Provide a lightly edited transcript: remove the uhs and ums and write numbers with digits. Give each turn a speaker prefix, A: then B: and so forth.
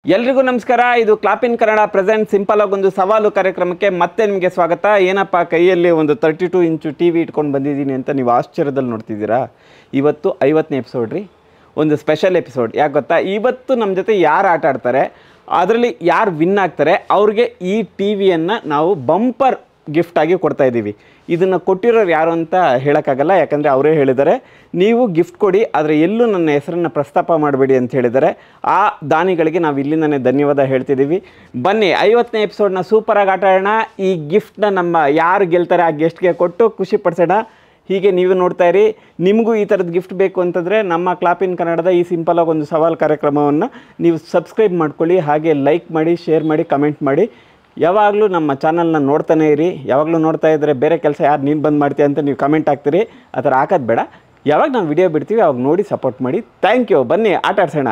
A: ಎಲ್ರಿಗೂ ನಮಸ್ಕಾರ. ಇದು ಕ್ಲಾಪ್ ಇನ್ ಕನ್ನಡ ಪ್ರೆಸೆಂಟ್ ಸಿಂಪಲ್ ಆಗಿ ಒಂದು ಸವಾಲು ಕಾರ್ಯಕ್ರಮಕ್ಕೆ ಮತ್ತೆ ನಿಮಗೆ ಸ್ವಾಗತ. ಏನಪ್ಪ ಕೈಯಲ್ಲಿ ಒಂದು 32 ಇಂಚು ಟಿ ವಿ ಇಟ್ಕೊಂಡು ಬಂದಿದ್ದೀನಿ ಅಂತ ನೀವು ಆಶ್ಚರ್ಯದಲ್ಲಿ ನೋಡ್ತಿದ್ದೀರಾ. ಇವತ್ತು 50ನೇ ಎಪಿಸೋಡ್ ರೀ, ಒಂದು ಸ್ಪೆಷಲ್ ಎಪಿಸೋಡ್. ಯಾಕೆ ಗೊತ್ತಾ, ಇವತ್ತು ನಮ್ಮ ಜೊತೆ ಯಾರು ಆಟ ಆಡ್ತಾರೆ, ಅದರಲ್ಲಿ ಯಾರು ವಿನ್ ಆಗ್ತಾರೆ ಅವ್ರಿಗೆ ಈ ಟಿ ವಿಯನ್ನು ನಾವು ಬಂಪರ್ ಗಿಫ್ಟಾಗಿ ಕೊಡ್ತಾ ಇದ್ದೀವಿ. ಇದನ್ನು ಕೊಟ್ಟಿರೋರು ಯಾರು ಅಂತ ಹೇಳೋಕ್ಕಾಗಲ್ಲ, ಯಾಕಂದರೆ ಅವರೇ ಹೇಳಿದ್ದಾರೆ ನೀವು ಗಿಫ್ಟ್ ಕೊಡಿ, ಆದರೆ ಎಲ್ಲೂ ನನ್ನ ಹೆಸರನ್ನು ಪ್ರಸ್ತಾಪ ಮಾಡಬೇಡಿ ಅಂತ ಹೇಳಿದ್ದಾರೆ. ಆ ದಾನಿಗಳಿಗೆ ನಾವು ಇಲ್ಲಿಂದನೇ ಧನ್ಯವಾದ ಹೇಳ್ತಿದ್ದೀವಿ. ಬನ್ನಿ 50ನೇ ಎಪಿಸೋಡ್ನ ಸೂಪರಾಗಿ ಆಟ ಆಡೋಣ. ಈ ಗಿಫ್ಟ್ನ ನಮ್ಮ ಯಾರು ಗೆಲ್ತಾರೆ ಆ ಗೆಸ್ಟ್ಗೆ ಕೊಟ್ಟು ಖುಷಿ ಪಡಿಸೋಣ. ಹೀಗೆ ನೀವು ನೋಡ್ತಾ ಇರಿ. ನಿಮಗೂ ಈ ಥರದ್ದು ಗಿಫ್ಟ್ ಬೇಕು ಅಂತಂದರೆ ನಮ್ಮ ಕ್ಲಾಪ್ ಇನ್ ಕನ್ನಡದ ಈ ಸಿಂಪಲಾಗಿ ಒಂದು ಸವಾಲು ಕಾರ್ಯಕ್ರಮವನ್ನು ನೀವು ಸಬ್ಸ್ಕ್ರೈಬ್ ಮಾಡ್ಕೊಳ್ಳಿ, ಹಾಗೆ ಲೈಕ್ ಮಾಡಿ, ಶೇರ್ ಮಾಡಿ, ಕಮೆಂಟ್ ಮಾಡಿ. ಯಾವಾಗಲೂ ನಮ್ಮ ಚಾನಲ್ನ ನೋಡ್ತಾನೆ ಇರಿ. ಯಾವಾಗಲೂ ನೋಡ್ತಾ ಇದ್ದರೆ ಬೇರೆ ಕೆಲಸ ಯಾರು ನೀನು ಬಂದು ಮಾಡ್ತೀಯ ಅಂತ ನೀವು ಕಮೆಂಟ್ ಹಾಕ್ತೀರಿ. ಆ ಥರ ಹಾಕೋದು ಬೇಡ. ಯಾವಾಗ ನಾವು ವಿಡಿಯೋ ಬಿಡ್ತೀವಿ ಅವಾಗ ನೋಡಿ ಸಪೋರ್ಟ್ ಮಾಡಿ. Thank you. ಬನ್ನಿ ಆಟ ಆಡ್ಸೋಣ.